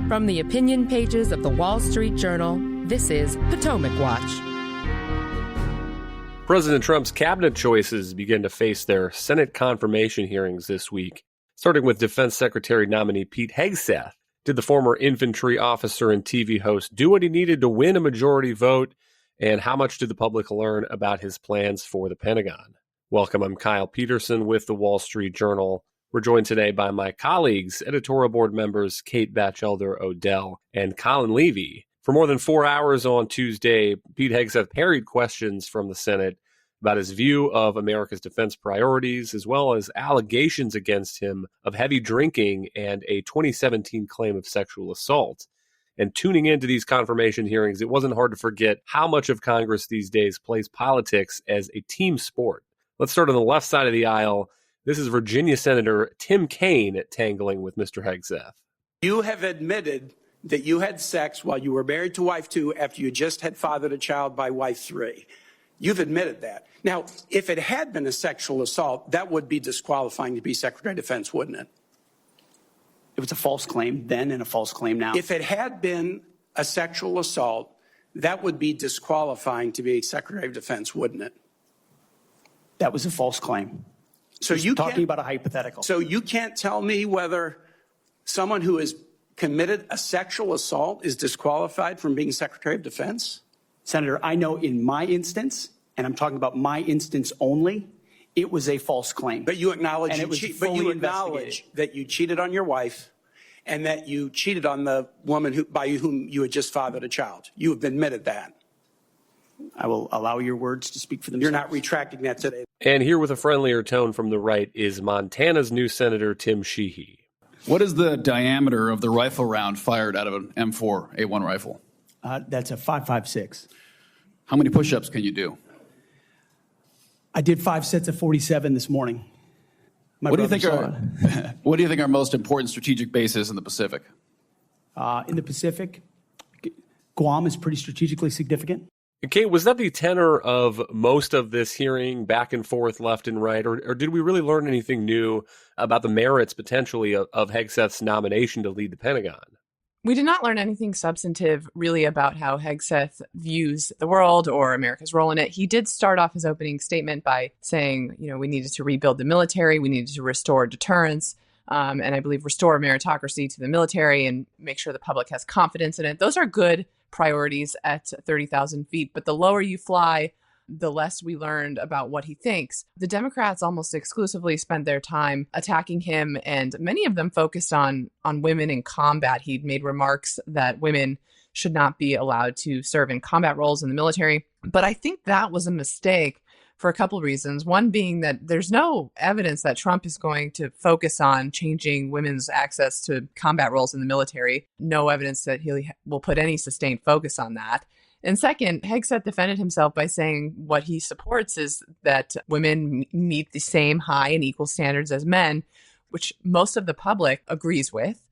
From the opinion pages of the Wall Street Journal, this is Potomac Watch. President Trump's cabinet choices begin to face their Senate confirmation hearings this week, starting with Defense Secretary nominee Pete Hegseth. Did the former infantry officer and TV host do what he needed to win a majority vote? And how much did the public learn about his plans for the Pentagon? Welcome, I'm Kyle Peterson with the Wall Street Journal. We're joined today by my colleagues, editorial board members Kate Batchelder-Odell and Colin Levy. For more than 4 hours on Tuesday, Pete Hegseth parried questions from the Senate about his view of America's defense priorities, as well as allegations against him of heavy drinking and a 2017 claim of sexual assault. And tuning into these confirmation hearings, it wasn't hard to forget how much of Congress these days plays politics as a team sport. Let's start on the left side of the aisle. This is Virginia Senator Tim Kaine tangling with Mr. Hegseth. You have admitted that you had sex while you were married to wife 2 after you just had fathered a child by wife 3. You've admitted that. Now, if it had been a sexual assault, that would be disqualifying to be Secretary of Defense, wouldn't it? It was a false claim then and a false claim now. If it had been a sexual assault, that would be disqualifying to be Secretary of Defense, wouldn't it? That was a false claim. So you talking about a hypothetical. So you can't tell me whether someone who has committed a sexual assault is disqualified from being Secretary of Defense? Senator, I know in my instance, and I'm talking about my instance only, it was a false claim. But you acknowledge that you cheated on your wife and that you cheated on the woman by whom you had just fathered a child. You have admitted that. I will allow your words to speak for themselves. You're not retracting that today. And here with a friendlier tone from the right is Montana's new Senator Tim Sheehy. What is the diameter of the rifle round fired out of an M4A1 rifle? That's a .556. How many push-ups can you do? I did 5 sets of 47 this morning. What do you think are most important strategic bases in the Pacific? In the Pacific, Guam is pretty strategically significant. Kate, was that the tenor of most of this hearing, back and forth, left and right, or did we really learn anything new about the merits, potentially, of Hegseth's nomination to lead the Pentagon? We did not learn anything substantive, really, about how Hegseth views the world or America's role in it. He did start off his opening statement by saying, we needed to rebuild the military, we needed to restore deterrence, and I believe restore meritocracy to the military and make sure the public has confidence in it. Those are good priorities at 30,000 feet. But the lower you fly, the less we learned about what he thinks. The Democrats almost exclusively spent their time attacking him, and many of them focused on women in combat. He'd made remarks that women should not be allowed to serve in combat roles in the military. But I think that was a mistake for a couple of reasons. One being that there's no evidence that Trump is going to focus on changing women's access to combat roles in the military. No evidence that he will put any sustained focus on that. And second, Hegseth defended himself by saying what he supports is that women meet the same high and equal standards as men, which most of the public agrees with.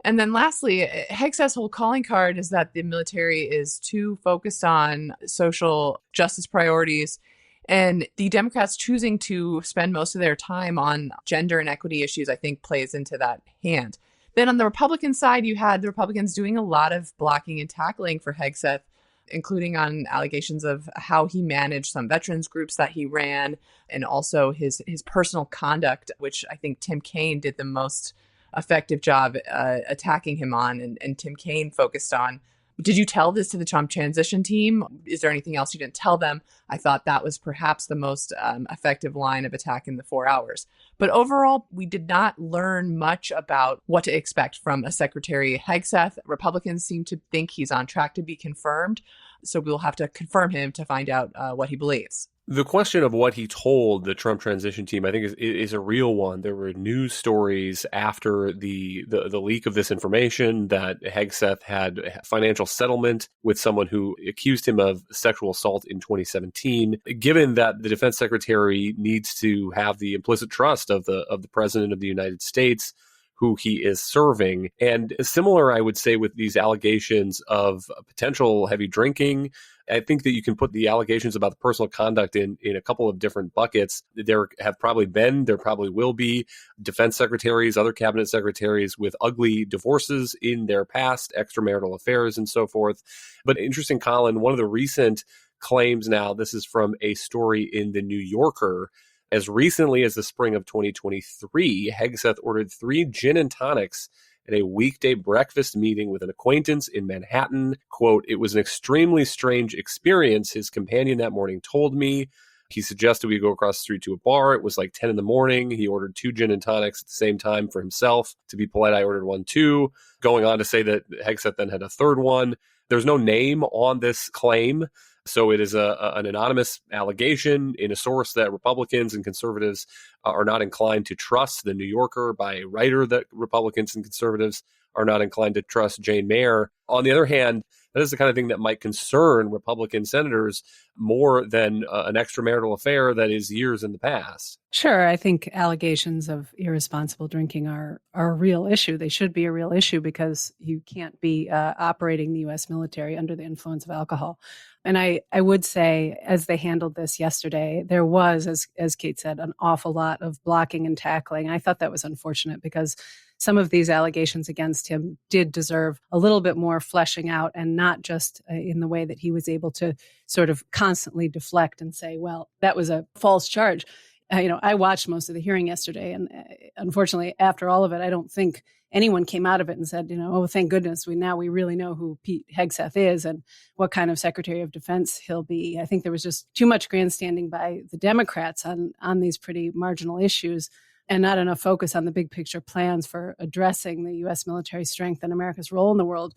And then lastly, Hegseth's whole calling card is that the military is too focused on social justice priorities. And the Democrats choosing to spend most of their time on gender and equity issues, I think, plays into that hand. Then on the Republican side, you had the Republicans doing a lot of blocking and tackling for Hegseth, including on allegations of how he managed some veterans groups that he ran, and also his personal conduct, which I think Tim Kaine did the most effective job attacking him on. And Tim Kaine focused on, did you tell this to the Trump transition team? Is there anything else you didn't tell them? I thought that was perhaps the most effective line of attack in the 4 hours. But overall, we did not learn much about what to expect from a Secretary Hegseth. Republicans seem to think he's on track to be confirmed. So we'll have to confirm him to find out what he believes. The question of what he told the Trump transition team, I think, is a real one. There were news stories after the leak of this information that Hegseth had a financial settlement with someone who accused him of sexual assault in 2017. Given that the defense secretary needs to have the implicit trust of the president of the United States, who he is serving. And similar, I would say, with these allegations of potential heavy drinking. I think that you can put the allegations about the personal conduct in a couple of different buckets. There probably will be defense secretaries, other cabinet secretaries with ugly divorces in their past, extramarital affairs and so forth. But interesting, Colin, one of the recent claims now, this is from a story in the New Yorker. As recently as the spring of 2023, Hegseth ordered 3 gin and tonics at a weekday breakfast meeting with an acquaintance in Manhattan. Quote, "It was an extremely strange experience," his companion that morning told me. He suggested we go across the street to a bar. It was like 10 in the morning. He ordered 2 gin and tonics at the same time for himself. To be polite, I ordered one too. Going on to say that Hegseth then had a third one. There's no name on this claim. So it is an anonymous allegation in a source that Republicans and conservatives are not inclined to trust. The New Yorker, by a writer that Republicans and conservatives are not inclined to trust, Jane Mayer. On the other hand, that is the kind of thing that might concern Republican senators more than an extramarital affair that is years in the past. Sure. I think allegations of irresponsible drinking are a real issue. They should be a real issue because you can't be operating the U.S. military under the influence of alcohol. And I would say, as they handled this yesterday, there was, as Kate said, an awful lot of blocking and tackling. I thought that was unfortunate because some of these allegations against him did deserve a little bit more fleshing out, and not just in the way that he was able to sort of constantly deflect and say, well, that was a false charge. I watched most of the hearing yesterday, and unfortunately, after all of it, I don't think anyone came out of it and said, oh, thank goodness, we really know who Pete Hegseth is and what kind of Secretary of Defense he'll be. I think there was just too much grandstanding by the Democrats on these pretty marginal issues, and not enough focus on the big picture plans for addressing the U.S. military strength and America's role in the world.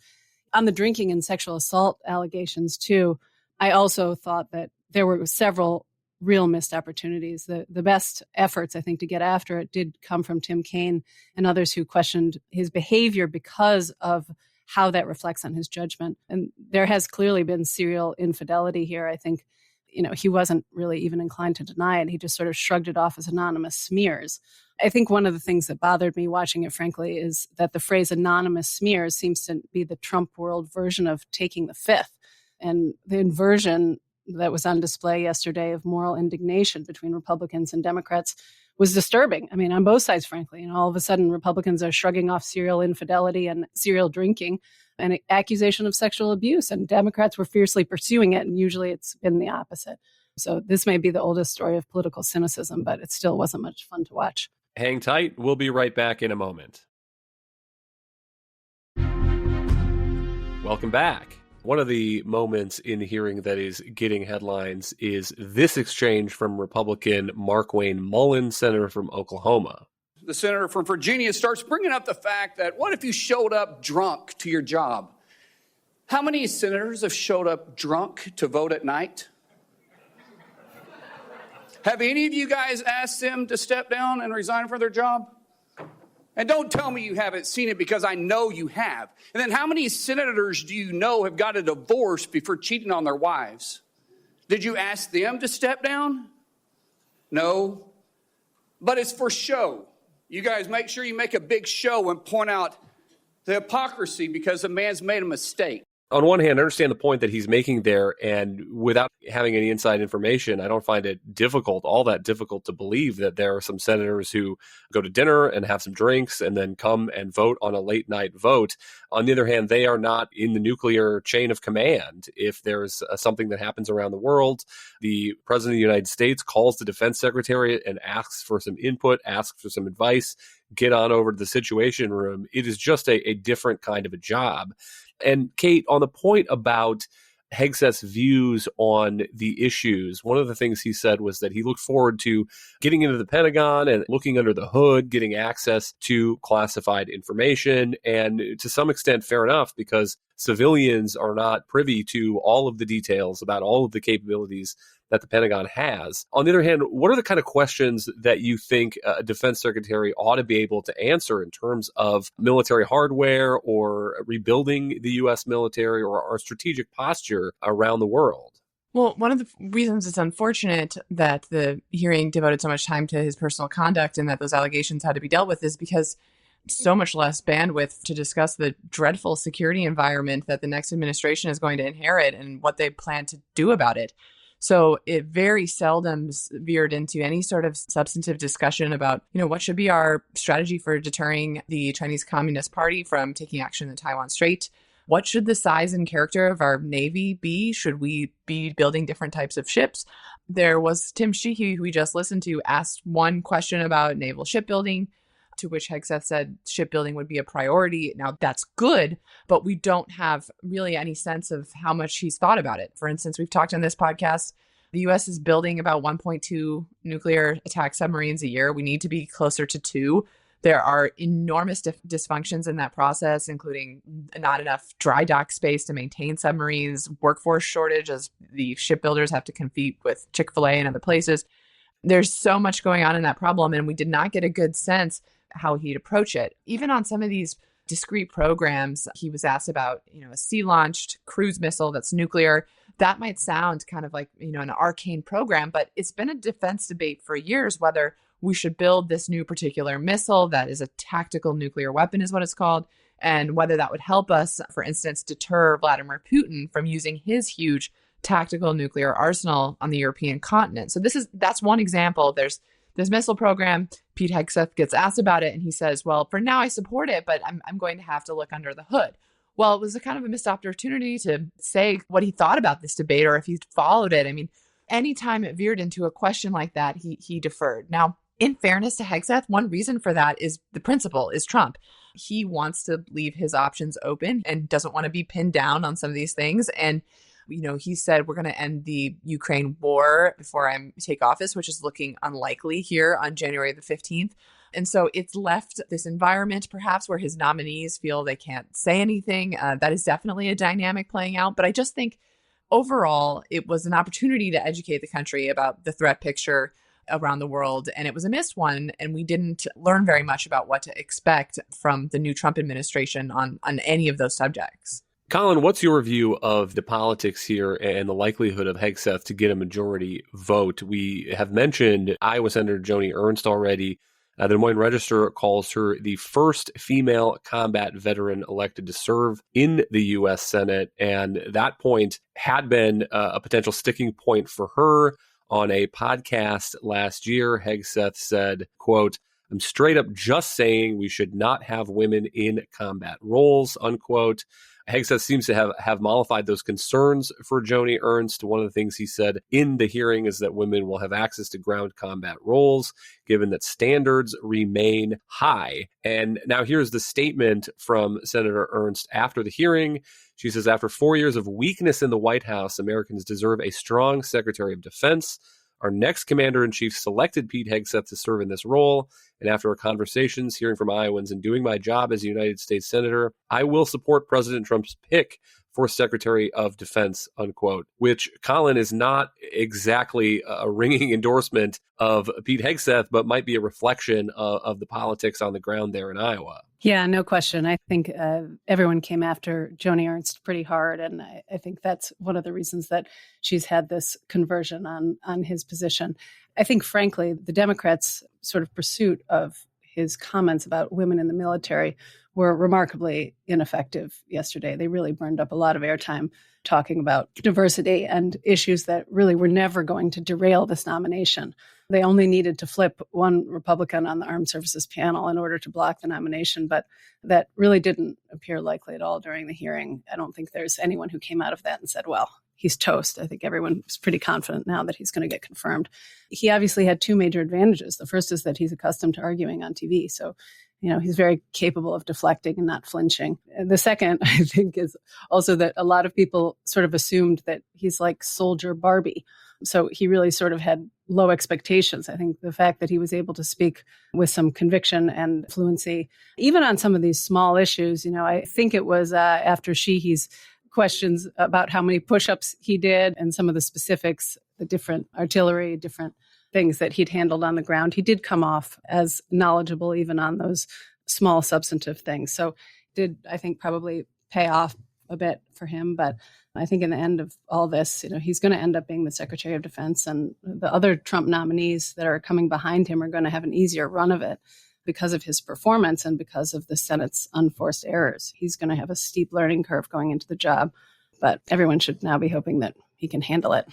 On the drinking and sexual assault allegations, too, I also thought that there were several real missed opportunities. The best efforts, I think, to get after it did come from Tim Kaine and others who questioned his behavior because of how that reflects on his judgment. And there has clearly been serial infidelity here. I think, he wasn't really even inclined to deny it. He just sort of shrugged it off as anonymous smears. I think one of the things that bothered me watching it, frankly, is that the phrase anonymous smears seems to be the Trump world version of taking the fifth. And the inversion that was on display yesterday of moral indignation between Republicans and Democrats was disturbing. I mean, on both sides, frankly. All of a sudden, Republicans are shrugging off serial infidelity and serial drinking and accusation of sexual abuse, and Democrats were fiercely pursuing it, and usually it's been the opposite. So this may be the oldest story of political cynicism, but it still wasn't much fun to watch. Hang tight. We'll be right back in a moment. Welcome back. One of the moments in the hearing that is getting headlines is this exchange from Republican Markwayne Mullin, senator from Oklahoma. The senator from Virginia starts bringing up the fact that what if you showed up drunk to your job? How many senators have showed up drunk to vote at night? Have any of you guys asked them to step down and resign from their job? And don't tell me you haven't seen it, because I know you have. And then how many senators do you know have got a divorce before cheating on their wives? Did you ask them to step down? No. But it's for show. You guys make sure you make a big show and point out the hypocrisy because a man's made a mistake. On one hand, I understand the point that he's making there, and without having any inside information, I don't find it all that difficult to believe that there are some senators who go to dinner and have some drinks and then come and vote on a late night vote. On the other hand, they are not in the nuclear chain of command. If there's something that happens around the world, the president of the United States calls the defense secretary and asks for some input, asks for some advice, get on over to the Situation Room. It is just a different kind of a job. And Kate, on the point about Hegseth's views on the issues, one of the things he said was that he looked forward to getting into the Pentagon and looking under the hood, getting access to classified information. And to some extent, fair enough, because civilians are not privy to all of the details about all of the capabilities that the Pentagon has. On the other hand, what are the kind of questions that you think a defense secretary ought to be able to answer in terms of military hardware or rebuilding the U.S. military or our strategic posture around the world? Well, one of the reasons it's unfortunate that the hearing devoted so much time to his personal conduct and that those allegations had to be dealt with is because so much less bandwidth to discuss the dreadful security environment that the next administration is going to inherit and what they plan to do about it. So it very seldom veered into any sort of substantive discussion about, what should be our strategy for deterring the Chinese Communist Party from taking action in the Taiwan Strait. What should the size and character of our Navy be? Should we be building different types of ships? There was Tim Sheehy, who we just listened to, asked one question about naval shipbuilding, to which Hegseth said shipbuilding would be a priority. Now, that's good, but we don't have really any sense of how much he's thought about it. For instance, we've talked on this podcast, the U.S. is building about 1.2 nuclear attack submarines a year. We need to be closer to 2. There are enormous dysfunctions in that process, including not enough dry dock space to maintain submarines, workforce shortage as the shipbuilders have to compete with Chick-fil-A and other places. There's so much going on in that problem, and we did not get a good sense how he'd approach it. Even on some of these discrete programs, he was asked about, a sea-launched cruise missile that's nuclear. That might sound kind of like, an arcane program, but it's been a defense debate for years whether we should build this new particular missile that is a tactical nuclear weapon is what it's called, and whether that would help us, for instance, deter Vladimir Putin from using his huge tactical nuclear arsenal on the European continent. So that's one example. There's this missile program. Pete Hegseth gets asked about it, and he says, well, for now I support it, but I'm going to have to look under the hood. Well, it was a kind of a missed opportunity to say what he thought about this debate or if he followed it. I mean, anytime it veered into a question like that, he deferred. Now, in fairness to Hegseth, one reason for that is the principle is Trump. He wants to leave his options open and doesn't want to be pinned down on some of these things. And he said, we're going to end the Ukraine war before I take office, which is looking unlikely here on January the 15th. And so it's left this environment perhaps where his nominees feel they can't say anything. That is definitely a dynamic playing out. But I just think overall, it was an opportunity to educate the country about the threat picture around the world. And it was a missed one. And we didn't learn very much about what to expect from the new Trump administration on any of those subjects. Colin, what's your view of the politics here and the likelihood of Hegseth to get a majority vote? We have mentioned Iowa Senator Joni Ernst already. The Des Moines Register calls her the first female combat veteran elected to serve in the U.S. Senate. And that point had been a potential sticking point for her. On a podcast last year, Hegseth said, quote, "I'm straight up just saying we should not have women in combat roles," unquote. Hegseth seems to have mollified those concerns for Joni Ernst. One of the things he said in the hearing is that women will have access to ground combat roles, given that standards remain high. And now here's the statement from Senator Ernst after the hearing. She says, "After 4 years of weakness in the White House, Americans deserve a strong Secretary of Defense. Our next commander-in-chief selected Pete Hegseth to serve in this role. And after our conversations, hearing from Iowans, and doing my job as a United States Senator, I will support President Trump's pick for Secretary of Defense," unquote, which, Colin, is not exactly a ringing endorsement of Pete Hegseth, but might be a reflection of the politics on the ground there in Iowa. Yeah, no question. I think everyone came after Joni Ernst pretty hard, and I think that's one of the reasons that she's had this conversion on his position. I think, frankly, the Democrats' sort of pursuit of his comments about women in the military were remarkably ineffective yesterday. They really burned up a lot of airtime talking about diversity and issues that really were never going to derail this nomination. They only needed to flip one Republican on the Armed Services panel in order to block the nomination, but that really didn't appear likely at all during the hearing. I don't think there's anyone who came out of that and said, well, he's toast. I think everyone is pretty confident now that he's going to get confirmed. He obviously had two major advantages. The first is that he's accustomed to arguing on TV. So, he's very capable of deflecting and not flinching. And the second, I think, is also that a lot of people sort of assumed that he's like Soldier Barbie. So he really sort of had low expectations. I think the fact that he was able to speak with some conviction and fluency, even on some of these small issues, I think it was after Sheehy's questions about how many push-ups he did and some of the specifics, the different artillery, different things that he'd handled on the ground. He did come off as knowledgeable even on those small substantive things. So did, I think, probably pay off a bit for him. But I think in the end of all this, he's going to end up being the Secretary of Defense, and the other Trump nominees that are coming behind him are going to have an easier run of it. because of his performance and because of the Senate's unforced errors. He's going to have a steep learning curve going into the job, but everyone should now be hoping that he can handle it.